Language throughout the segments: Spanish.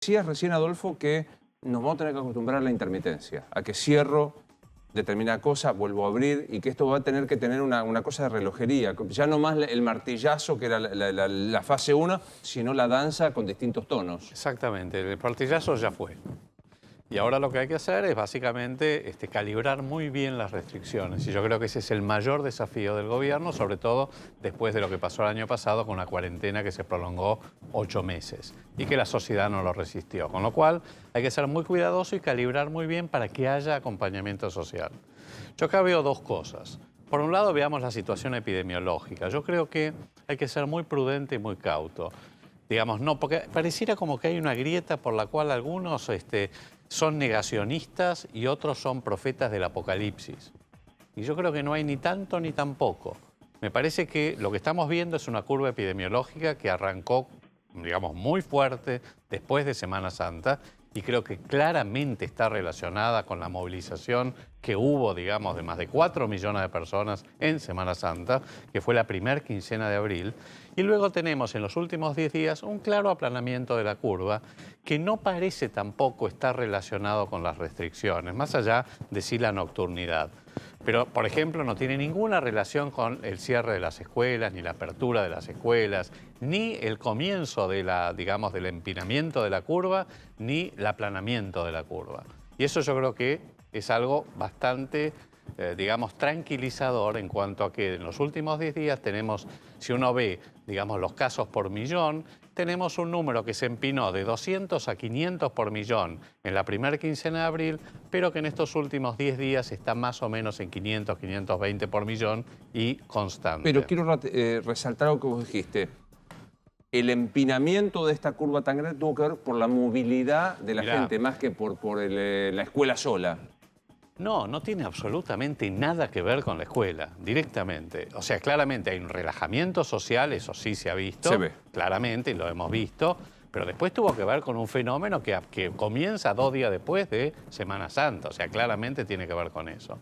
Decías recién, Adolfo, que nos vamos a tener que acostumbrar a la intermitencia, a que cierro determinada cosa, vuelvo a abrir y que esto va a tener que tener una cosa de relojería. Ya no más el martillazo que era la fase 1, sino la danza con distintos tonos. Exactamente, el martillazo ya fue. Y ahora lo que hay que hacer es básicamente calibrar muy bien las restricciones. Y yo creo que ese es el mayor desafío del gobierno, sobre todo después de lo que pasó el año pasado con una cuarentena que se prolongó 8 meses y que la sociedad no lo resistió. Con lo cual hay que ser muy cuidadoso y calibrar muy bien para que haya acompañamiento social. Yo acá veo dos cosas. Por un lado, veamos la situación epidemiológica. Yo creo que hay que ser muy prudente y muy cauto. Digamos, no, porque pareciera como que hay una grieta por la cual algunos son negacionistas y otros son profetas del apocalipsis. Y yo creo que no hay ni tanto ni tampoco. Me parece que lo que estamos viendo es una curva epidemiológica que arrancó, digamos, muy fuerte después de Semana Santa y creo que claramente está relacionada con la movilización que hubo, digamos, de más de 4 millones de personas en Semana Santa, que fue la primera quincena de abril. Y luego tenemos en los últimos 10 días un claro aplanamiento de la curva que no parece tampoco estar relacionado con las restricciones, más allá de sí la nocturnidad. Pero, por ejemplo, no tiene ninguna relación con el cierre de las escuelas, ni la apertura de las escuelas, ni el comienzo de digamos, del empinamiento de la curva, ni el aplanamiento de la curva. Y eso yo creo que es algo bastante, digamos, tranquilizador en cuanto a que en los últimos 10 días tenemos, si uno ve, digamos, los casos por millón, tenemos un número que se empinó de 200 a 500 por millón en la primera quincena de abril, pero que en estos últimos 10 días está más o menos en 500, 520 por millón y constante. Pero quiero resaltar algo que vos dijiste. El empinamiento de esta curva tan grande tuvo que ver por la movilidad de la gente, más que por la escuela sola. No, no tiene absolutamente nada que ver con la escuela, directamente. O sea, claramente hay un relajamiento social, eso sí se ha visto. Se ve. Claramente, lo hemos visto. Pero después tuvo que ver con un fenómeno que comienza 2 días después de Semana Santa. O sea, claramente tiene que ver con eso.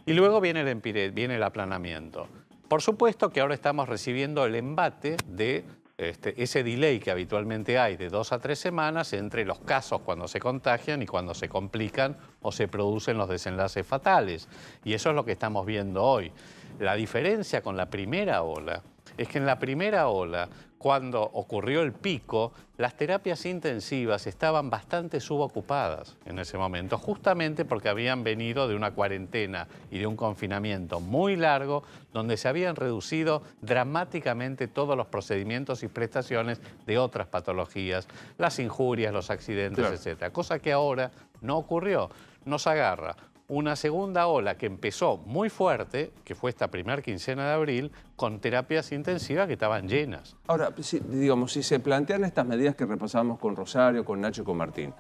Y luego viene el aplanamiento. Por supuesto que ahora estamos recibiendo el embate de ese delay que habitualmente hay de 2 a 3 semanas entre los casos cuando se contagian y cuando se complican o se producen los desenlaces fatales. Y eso es lo que estamos viendo hoy. La diferencia con la primera ola es que en la primera ola, cuando ocurrió el pico, las terapias intensivas estaban bastante subocupadas en ese momento, justamente porque habían venido de una cuarentena y de un confinamiento muy largo, donde se habían reducido dramáticamente todos los procedimientos y prestaciones de otras patologías, las injurias, los accidentes, etcétera. Cosa que ahora no ocurrió. Nos agarra una segunda ola que empezó muy fuerte, que fue esta primera quincena de abril, con terapias intensivas que estaban llenas. Ahora, si se plantean estas medidas que repasamos con Rosario, con Nacho y con Martín,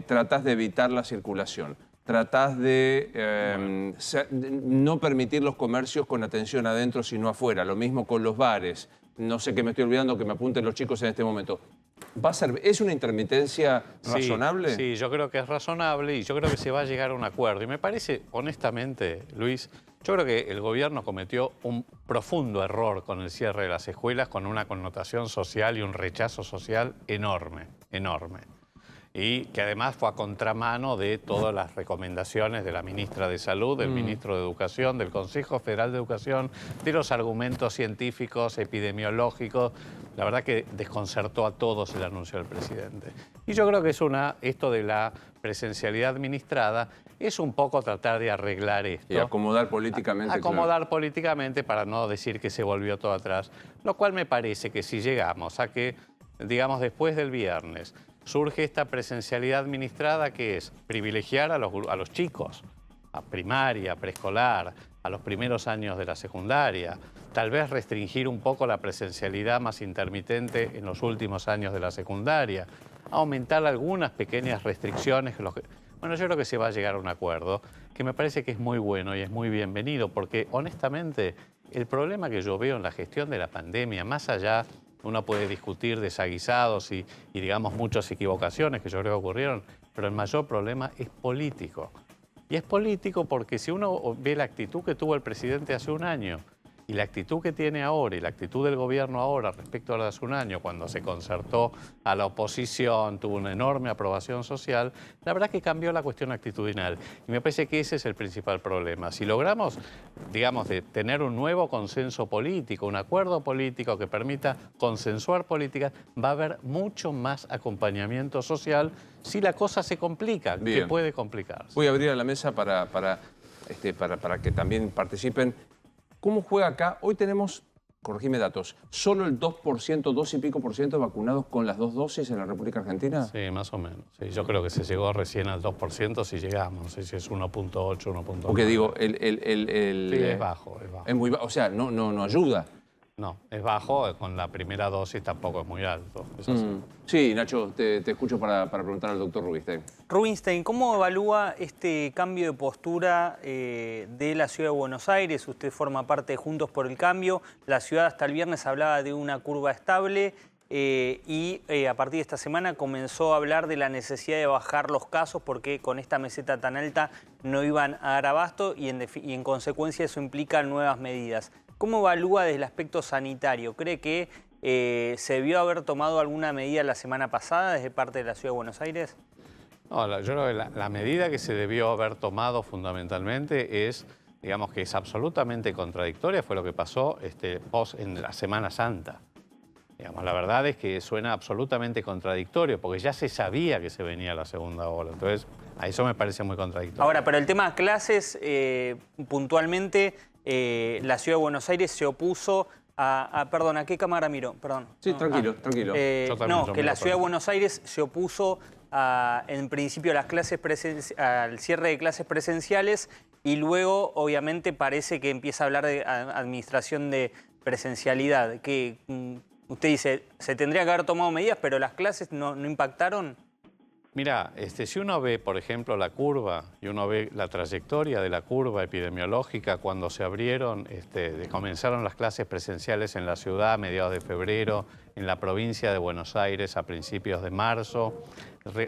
tratás de evitar la circulación, tratás de no permitir los comercios con atención adentro sino afuera, lo mismo con los bares, no sé qué me estoy olvidando que me apunten los chicos en este momento. ¿Es una intermitencia razonable? Sí, yo creo que es razonable y yo creo que se va a llegar a un acuerdo. Y me parece, honestamente, Luis, yo creo que el gobierno cometió un profundo error con el cierre de las escuelas, con una connotación social y un rechazo social enorme, enorme. Y que además fue a contramano de todas las recomendaciones de la ministra de Salud, del ministro de Educación, del Consejo Federal de Educación, de los argumentos científicos, epidemiológicos. La verdad que desconcertó a todos el anuncio del presidente. Y yo creo que esto de la presencialidad administrada es un poco tratar de arreglar esto. Y acomodar políticamente. Acomodar políticamente para no decir que se volvió todo atrás. Lo cual me parece que si llegamos a que, digamos, después del viernes, surge esta presencialidad administrada que es privilegiar a los chicos, a primaria, preescolar, a los primeros años de la secundaria, tal vez restringir un poco la presencialidad más intermitente en los últimos años de la secundaria, aumentar algunas pequeñas restricciones. Bueno, yo creo que se va a llegar a un acuerdo que me parece que es muy bueno y es muy bienvenido, porque honestamente el problema que yo veo en la gestión de la pandemia, más allá, uno puede discutir desaguisados y digamos, muchas equivocaciones que yo creo que ocurrieron, pero el mayor problema es político. Y es político porque si uno ve la actitud que tuvo el presidente hace un año Y la actitud que tiene ahora y la actitud del gobierno ahora respecto a la de hace un año, cuando se concertó a la oposición, tuvo una enorme aprobación social, la verdad que cambió la cuestión actitudinal. Y me parece que ese es el principal problema. Si logramos, digamos, de tener un nuevo consenso político, un acuerdo político que permita consensuar políticas, va a haber mucho más acompañamiento social si la cosa se complica, que puede complicarse. Voy a abrir a la mesa para que también participen. ¿Cómo juega acá? Hoy tenemos, corregime datos, solo el 2%, 2 y pico por ciento vacunados con las 2 dosis en la República Argentina. Sí, más o menos. Sí, yo creo que se llegó recién al 2% si llegamos. No sé si es 1.8, 1.9. Porque digo, sí, es bajo, es bajo. Es muy bajo, o sea, no ayuda. No, es bajo, con la primera dosis tampoco es muy alto. Es así. Sí, Nacho, te escucho para preguntar al doctor Rubinstein. Rubinstein, ¿cómo evalúa este cambio de postura de la Ciudad de Buenos Aires? Usted forma parte de Juntos por el Cambio. La ciudad hasta el viernes hablaba de una curva estable y a partir de esta semana comenzó a hablar de la necesidad de bajar los casos porque con esta meseta tan alta no iban a dar abasto y en consecuencia eso implica nuevas medidas. ¿Cómo evalúa desde el aspecto sanitario? ¿Cree que se debió haber tomado alguna medida la semana pasada desde parte de la Ciudad de Buenos Aires? No, yo creo que la medida que se debió haber tomado fundamentalmente es, digamos que es absolutamente contradictoria, fue lo que pasó en la Semana Santa. Digamos, la verdad es que suena absolutamente contradictorio porque ya se sabía que se venía la segunda ola. Entonces, a eso me parece muy contradictorio. Ahora, pero el tema de clases, puntualmente, la Ciudad de Buenos Aires se opuso perdón, ¿a qué cámara miro? Perdón. Sí, tranquilo, tranquilo. Que la Ciudad de Buenos Aires se opuso en principio a las clases al cierre de clases presenciales y luego, obviamente, parece que empieza a hablar de administración de presencialidad. Que usted dice, se tendría que haber tomado medidas, pero las clases no impactaron. Mira, si uno ve, por ejemplo, la curva y uno ve la trayectoria de la curva epidemiológica cuando se abrieron, comenzaron las clases presenciales en la ciudad a mediados de febrero, en la provincia de Buenos Aires a principios de marzo,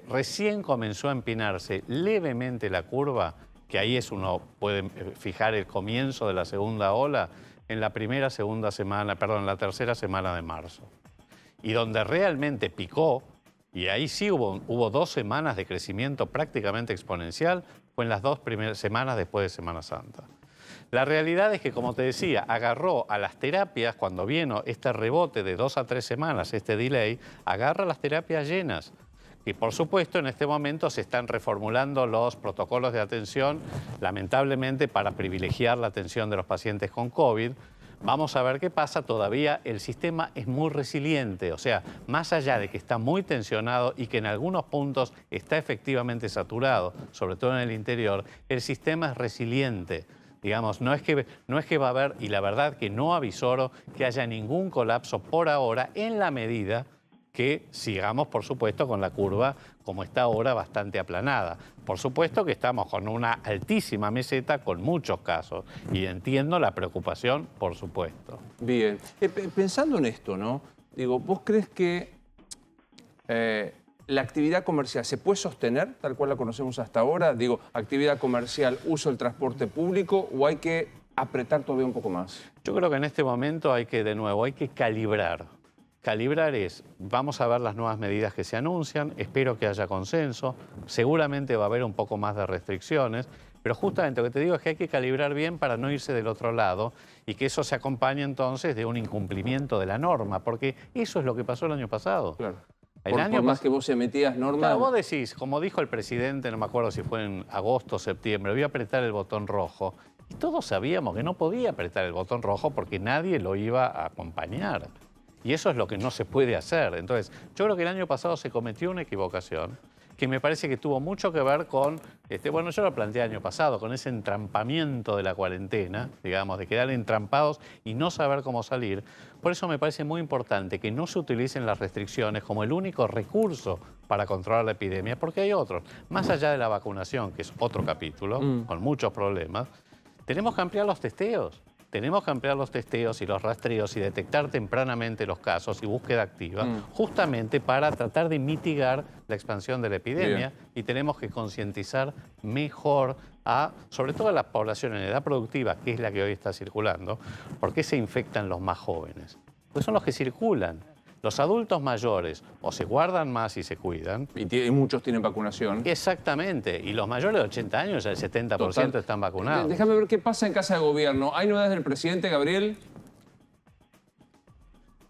recién comenzó a empinarse levemente la curva, que ahí uno puede fijar el comienzo de la segunda ola, en la la tercera semana de marzo. Y donde realmente picó, y ahí sí hubo 2 semanas de crecimiento prácticamente exponencial, fue en las 2 primeras semanas después de Semana Santa. La realidad es que, como te decía, agarró a las terapias, cuando vino este rebote de 2 a 3 semanas, este delay, agarra las terapias llenas. Y por supuesto, en este momento se están reformulando los protocolos de atención, lamentablemente para privilegiar la atención de los pacientes con COVID. Vamos a ver qué pasa. Todavía el sistema es muy resiliente, o sea, más allá de que está muy tensionado y que en algunos puntos está efectivamente saturado, sobre todo en el interior, el sistema es resiliente. Digamos, no es que va a haber, y la verdad que no avisoro que haya ningún colapso por ahora en la medida que sigamos, por supuesto, con la curva como está ahora bastante aplanada. Por supuesto que estamos con una altísima meseta con muchos casos y entiendo la preocupación, por supuesto. Bien. Pensando en esto, ¿no? Digo, ¿vos crees que la actividad comercial se puede sostener tal cual la conocemos hasta ahora? Digo, actividad comercial, uso del transporte público, ¿o hay que apretar todavía un poco más? Yo creo que en este momento hay que calibrar. Calibrar vamos a ver las nuevas medidas que se anuncian, espero que haya consenso, seguramente va a haber un poco más de restricciones, pero justamente lo que te digo es que hay que calibrar bien para no irse del otro lado y que eso se acompañe entonces de un incumplimiento de la norma, porque eso es lo que pasó el año pasado. Claro. Por más que vos se metías normas... Claro, vos decís, como dijo el presidente, no me acuerdo si fue en agosto o septiembre, voy a apretar el botón rojo. Y todos sabíamos que no podía apretar el botón rojo porque nadie lo iba a acompañar. Y eso es lo que no se puede hacer. Entonces, yo creo que el año pasado se cometió una equivocación que me parece que tuvo mucho que ver con, bueno, yo lo planteé el año pasado, con ese entrampamiento de la cuarentena, digamos, de quedar entrampados y no saber cómo salir. Por eso me parece muy importante que no se utilicen las restricciones como el único recurso para controlar la epidemia, porque hay otros. Más allá de la vacunación, que es otro capítulo, con muchos problemas, tenemos que ampliar los testeos. tenemos que ampliar los testeos y los rastreos y detectar tempranamente los casos y búsqueda activa, justamente para tratar de mitigar la expansión de la epidemia. Bien. Y tenemos que concientizar mejor sobre todo a la población en edad productiva, que es la que hoy está circulando. ¿Por qué se infectan los más jóvenes? Pues son los que circulan. Los adultos mayores o se guardan más y se cuidan. Y muchos tienen vacunación. Exactamente. Y los mayores de 80 años, el 70% Total. están vacunados. Déjame ver qué pasa en Casa de Gobierno. ¿Hay novedades del presidente, Gabriel?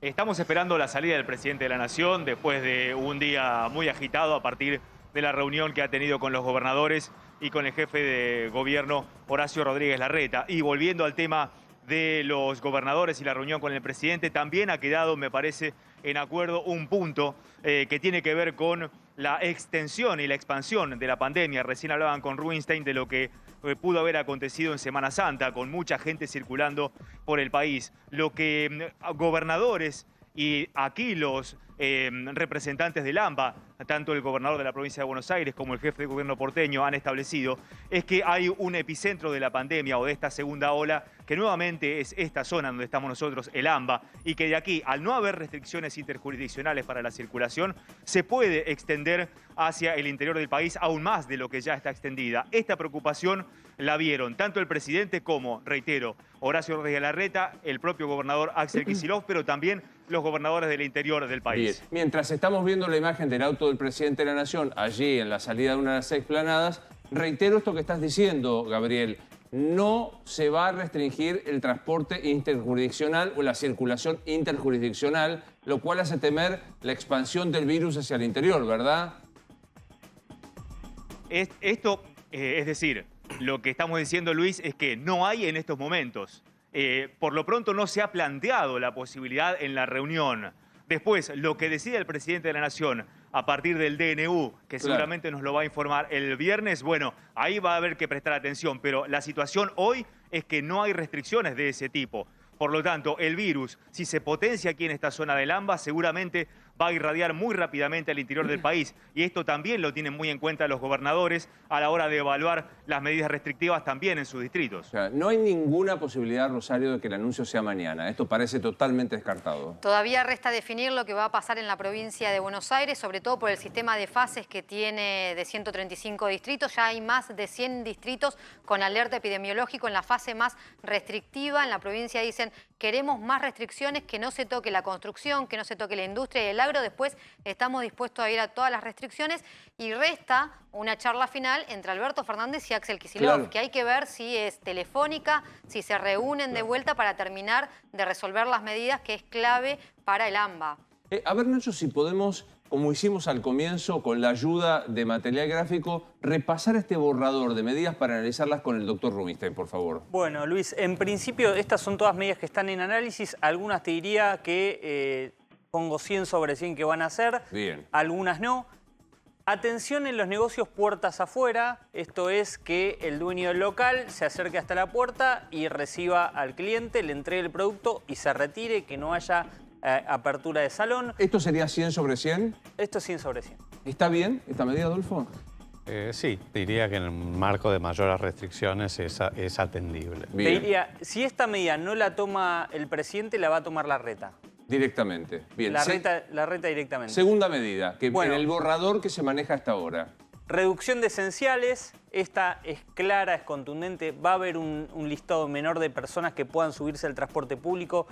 Estamos esperando la salida del presidente de la Nación después de un día muy agitado a partir de la reunión que ha tenido con los gobernadores y con el jefe de gobierno, Horacio Rodríguez Larreta. Y volviendo al tema de los gobernadores y la reunión con el presidente, también ha quedado, me parece, en acuerdo un punto que tiene que ver con la extensión y la expansión de la pandemia. Recién hablaban con Rubinstein de lo que pudo haber acontecido en Semana Santa, con mucha gente circulando por el país. Lo que gobernadores y aquí los representantes del AMBA, tanto el gobernador de la provincia de Buenos Aires como el jefe de gobierno porteño han establecido, es que hay un epicentro de la pandemia o de esta segunda ola, que nuevamente es esta zona donde estamos nosotros, el AMBA, y que de aquí, al no haber restricciones interjurisdiccionales para la circulación, se puede extender hacia el interior del país aún más de lo que ya está extendida. Esta preocupación la vieron tanto el presidente como, reitero, Horacio Rodríguez Larreta, el propio gobernador Axel Kicillof, pero también los gobernadores del interior del país. Bien. Mientras estamos viendo la imagen del auto del presidente de la Nación, allí en la salida de una de las explanadas, reitero esto que estás diciendo, Gabriel. No se va a restringir el transporte interjurisdiccional o la circulación interjurisdiccional, lo cual hace temer la expansión del virus hacia el interior, ¿verdad? Esto, es decir, lo que estamos diciendo, Luis, es que no hay en estos momentos. Por lo pronto no se ha planteado la posibilidad en la reunión. Después, lo que decida el presidente de la Nación a partir del DNU, que seguramente nos lo va a informar el viernes, bueno, ahí va a haber que prestar atención. Pero la situación hoy es que no hay restricciones de ese tipo. Por lo tanto, el virus, si se potencia aquí en esta zona del AMBA, seguramente va a irradiar muy rápidamente al interior del país. Y esto también lo tienen muy en cuenta los gobernadores a la hora de evaluar las medidas restrictivas también en sus distritos. O sea, no hay ninguna posibilidad, Rosario, de que el anuncio sea mañana. Esto parece totalmente descartado. Todavía resta definir lo que va a pasar en la provincia de Buenos Aires, sobre todo por el sistema de fases que tiene de 135 distritos. Ya hay más de 100 distritos con alerta epidemiológico en la fase más restrictiva. En la provincia dicen, queremos más restricciones, que no se toque la construcción, que no se toque la industria y el agro. Después estamos dispuestos a ir a todas las restricciones y resta una charla final entre Alberto Fernández y Axel Kicillof, que hay que ver si es telefónica, si se reúnen de vuelta para terminar de resolver las medidas, que es clave para el AMBA. A ver, Nacho, si podemos, como hicimos al comienzo, con la ayuda de material gráfico, repasar este borrador de medidas para analizarlas con el doctor Rubinstein, por favor. Bueno, Luis, en principio estas son todas medidas que están en análisis. Algunas te diría que pongo 100 sobre 100 que van a hacer, Bien. Algunas no. Atención en los negocios puertas afuera, esto es que el dueño del local se acerque hasta la puerta y reciba al cliente, le entregue el producto y se retire, que no haya apertura de salón. ¿Esto sería 100 sobre 100? Esto es 100 sobre 100. ¿Está bien esta medida, Adolfo? Sí, diría que en el marco de mayores restricciones es atendible. Te diría, si esta medida no la toma el presidente, la va a tomar Larreta. Directamente. Bien. Larreta directamente. Segunda medida, que Bueno, en el borrador que se maneja hasta ahora. Reducción de esenciales, esta es clara, es contundente. Va a haber un listado menor de personas que puedan subirse al transporte público.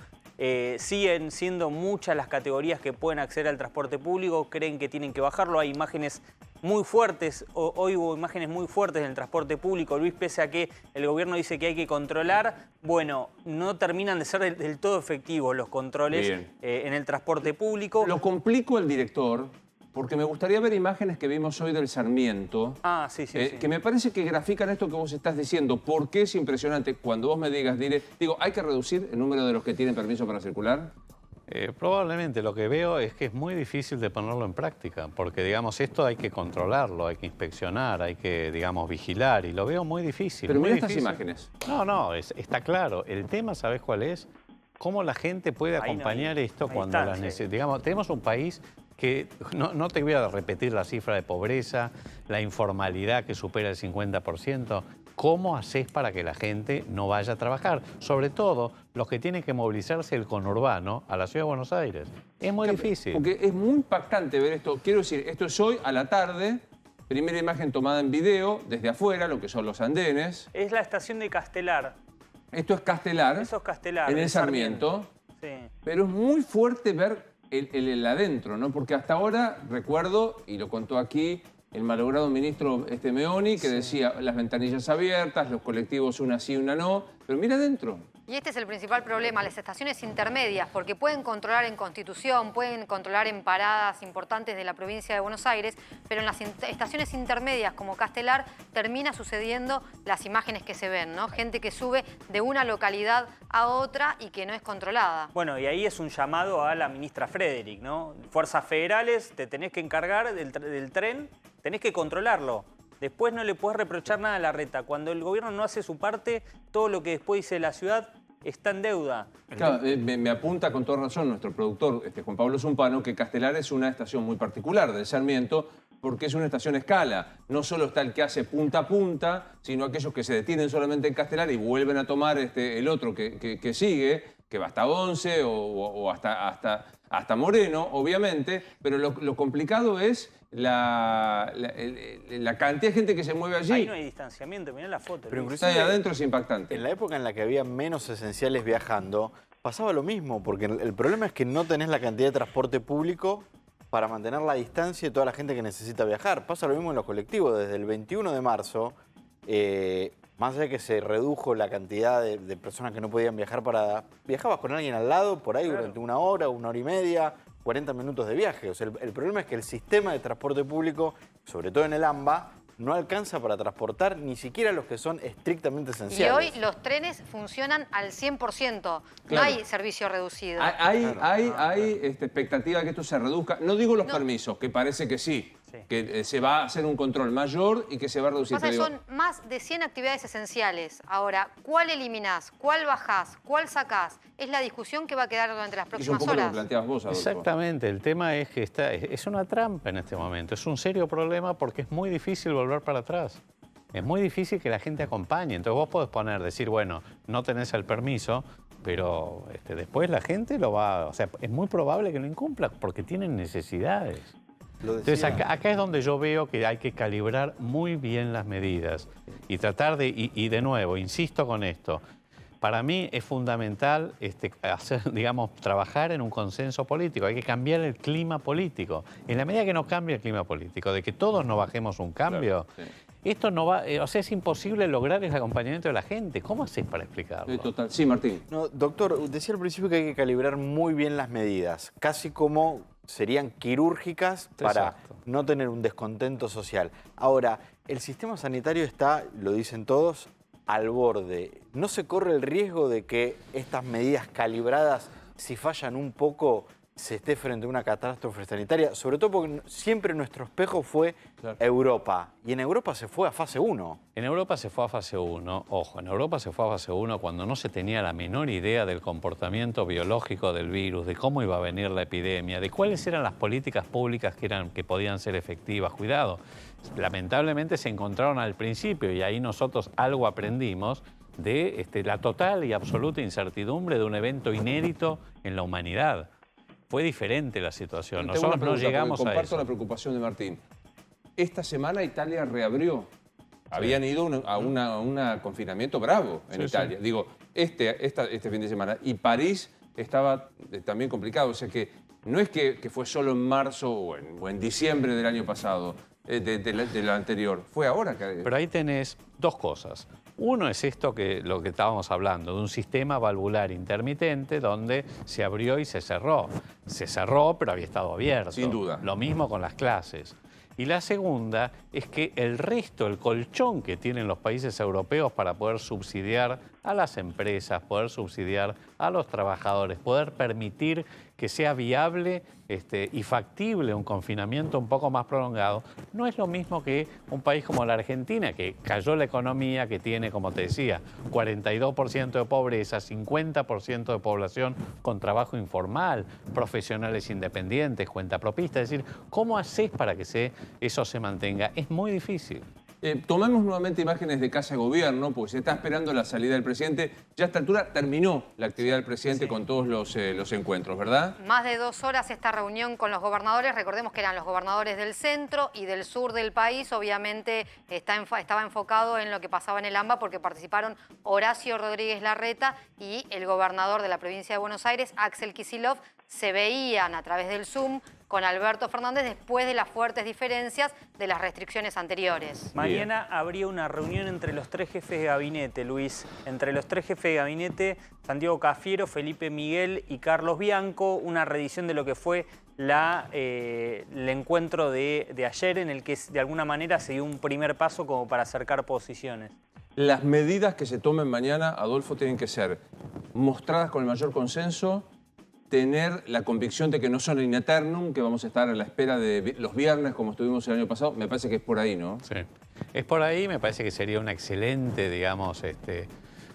Siguen siendo muchas las categorías que pueden acceder al transporte público. Creen que tienen que bajarlo. Hay imágenes muy fuertes. Hoy hubo imágenes muy fuertes en el transporte público. Luis, pese a que el gobierno dice que hay que controlar, bueno, no terminan de ser del todo efectivos los controles en el transporte público. Lo complico al director, porque me gustaría ver imágenes que vimos hoy del Sarmiento. Ah, sí. Que me parece que grafican esto que vos estás diciendo. ¿Por qué es impresionante? Cuando vos me digas, ¿hay que reducir el número de los que tienen permiso para circular? Probablemente. Lo que veo es que es muy difícil de ponerlo en práctica, porque, digamos, esto hay que controlarlo, hay que inspeccionar, hay que, digamos, vigilar, y lo veo muy difícil. Pero mira estas difícil. imágenes. No, está claro. El tema, ¿sabés cuál es? Cómo la gente puede acompañar esto cuando las necesita. Digamos, tenemos un país que, no te voy a repetir la cifra de pobreza, la informalidad que supera el 50%, ¿cómo haces para que la gente no vaya a trabajar? Sobre todo los que tienen que movilizarse del conurbano a la Ciudad de Buenos Aires. Es muy difícil. Porque es muy impactante ver esto. Quiero decir, esto es hoy a la tarde, primera imagen tomada en video desde afuera, lo que son los andenes. Es la estación de Castelar. Esto es Castelar. Eso es Castelar. En el de Sarmiento. Sí. Pero es muy fuerte ver el adentro, ¿no? Porque hasta ahora recuerdo, y lo contó aquí el malogrado ministro Meoni, que decía las ventanillas abiertas, los colectivos una sí, una no, pero mira adentro. Y este es el principal problema, las estaciones intermedias, porque pueden controlar en Constitución, pueden controlar en paradas importantes de la provincia de Buenos Aires, pero en las estaciones intermedias como Castelar termina sucediendo las imágenes que se ven, ¿no? Gente que sube de una localidad a otra y que no es controlada. Bueno, y ahí es un llamado a la ministra Frederick, ¿no? Fuerzas federales, te tenés que encargar del tren, tenés que controlarlo. Después no le podés reprochar nada a Larreta. Cuando el gobierno no hace su parte, todo lo que después dice la ciudad está en deuda. Claro, me apunta con toda razón nuestro productor, Juan Pablo Zumpano, que Castelar es una estación muy particular del Sarmiento, porque es una estación a escala. No solo está el que hace punta a punta, sino aquellos que se detienen solamente en Castelar y vuelven a tomar el otro que sigue, que va hasta Once o hasta Moreno, obviamente, pero lo complicado es la cantidad de gente que se mueve allí. Ahí no hay distanciamiento, mirá la foto. Pero Está ahí adentro, es impactante. En la época en la que había menos esenciales viajando, pasaba lo mismo, porque el problema es que no tenés la cantidad de transporte público para mantener la distancia de toda la gente que necesita viajar. Pasa lo mismo en los colectivos. Desde el 21 de marzo, más allá de que se redujo la cantidad de personas que no podían viajar viajabas con alguien al lado, por ahí durante una hora y media, 40 minutos de viaje. O sea, el problema es que el sistema de transporte público, sobre todo en el AMBA, no alcanza para transportar ni siquiera los que son estrictamente esenciales. Y hoy los trenes funcionan al 100%. No Claro. hay servicio reducido. Hay expectativa de que esto se reduzca. No digo los permisos, que parece que sí. Que se va a hacer un control mayor y que se va a reducir. Pasa que son más de 100 actividades esenciales. Ahora, ¿cuál eliminás? ¿Cuál bajás? ¿Cuál sacás? Es la discusión que va a quedar durante las Es un próximas poco lo que horas. planteabas vos, Adolfo. Exactamente, el tema es que es una trampa en este momento, es un serio problema porque es muy difícil volver para atrás. Es muy difícil que la gente acompañe. Entonces vos podés decir, bueno, no tenés el permiso, pero después la gente lo va... O sea, es muy probable que lo incumpla porque tienen necesidades. Entonces acá es donde yo veo que hay que calibrar muy bien las medidas y tratar y de nuevo, insisto con esto, para mí es fundamental trabajar en un consenso político, hay que cambiar el clima político. En la medida que no cambie el clima político, de que todos nos bajemos un cambio, claro, sí. Esto no va, o sea, es imposible lograr el acompañamiento de la gente. ¿Cómo haces para explicarlo? Total. Sí, Martín. No, doctor, decía al principio que hay que calibrar muy bien las medidas, casi como serían quirúrgicas para no tener un descontento social. Ahora, el sistema sanitario está, lo dicen todos, al borde. ¿No se corre el riesgo de que estas medidas calibradas, si fallan un poco, se esté frente a una catástrofe sanitaria? Sobre todo porque siempre nuestro espejo fue Europa. Y en Europa se fue a fase 1. En Europa se fue a fase 1. Ojo, en Europa se fue a fase 1 cuando no se tenía la menor idea del comportamiento biológico del virus, de cómo iba a venir la epidemia, de cuáles eran las políticas públicas que podían ser efectivas. Cuidado, lamentablemente se encontraron al principio y ahí nosotros algo aprendimos de la total y absoluta incertidumbre de un evento inédito en la humanidad. Fue diferente la situación. Nosotros no llegamos a eso. Comparto la preocupación de Martín. Esta semana Italia reabrió. Habían ido a un confinamiento bravo en Italia. Sí. Digo, este fin de semana. Y París estaba también complicado. O sea que no es que fue solo en marzo o en diciembre del año pasado, de lo anterior. Fue ahora que... Pero ahí tenés dos cosas. Uno es lo que estábamos hablando, de un sistema valvular intermitente donde se abrió y se cerró. Se cerró, pero había estado abierto. Sin duda. Lo mismo con las clases. Y la segunda es que el colchón que tienen los países europeos para poder subsidiar a las empresas, poder subsidiar a los trabajadores, poder permitir que sea viable y factible un confinamiento un poco más prolongado, no es lo mismo que un país como la Argentina, que cayó la economía, que tiene, como te decía, 42% de pobreza, 50% de población con trabajo informal, profesionales independientes, cuentapropistas. Es decir, ¿cómo haces para que eso se mantenga? Es muy difícil. Tomemos nuevamente imágenes de Casa de Gobierno, porque se está esperando la salida del presidente. Ya a esta altura terminó la actividad del presidente con todos los encuentros, ¿verdad? Más de 2 horas esta reunión con los gobernadores. Recordemos que eran los gobernadores del centro y del sur del país. Obviamente estaba enfocado en lo que pasaba en el AMBA porque participaron Horacio Rodríguez Larreta y el gobernador de la provincia de Buenos Aires, Axel Kicillof. Se veían a través del Zoom con Alberto Fernández después de las fuertes diferencias de las restricciones anteriores. Mañana habría una reunión entre los 3 jefes de gabinete, Luis. Entre los 3 jefes de gabinete, Santiago Cafiero, Felipe Miguel y Carlos Bianco, una reedición de lo que fue el encuentro de ayer, en el que de alguna manera se dio un primer paso como para acercar posiciones. Las medidas que se tomen mañana, Adolfo, tienen que ser mostradas con el mayor consenso, tener la convicción de que no son in eternum, que vamos a estar a la espera de los viernes como estuvimos el año pasado. Me parece que es por ahí, ¿no? Sí. Es por ahí, me parece que sería una excelente, digamos,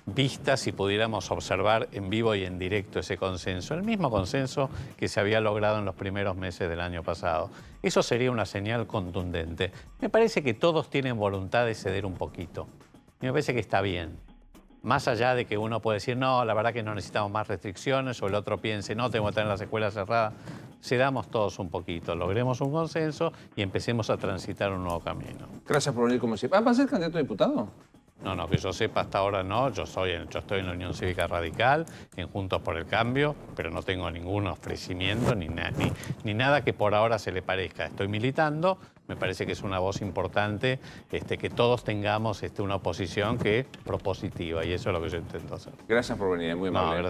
vista si pudiéramos observar en vivo y en directo ese consenso, el mismo consenso que se había logrado en los primeros meses del año pasado. Eso sería una señal contundente. Me parece que todos tienen voluntad de ceder un poquito. Y me parece que está bien. Más allá de que uno puede decir, no, la verdad que no necesitamos más restricciones, o el otro piense, no, tengo que tener las escuelas cerradas, cedamos todos un poquito, logremos un consenso y empecemos a transitar un nuevo camino. Gracias por venir como siempre. ¿Va a ser candidato a diputado? No, que yo sepa hasta ahora no, yo estoy en la Unión Cívica Radical, en Juntos por el Cambio, pero no tengo ningún ofrecimiento ni nada que por ahora se le parezca. Estoy militando, me parece que es una voz importante que todos tengamos una oposición que propositiva y eso es lo que yo intento hacer. Gracias por venir, muy amable. No, gracias.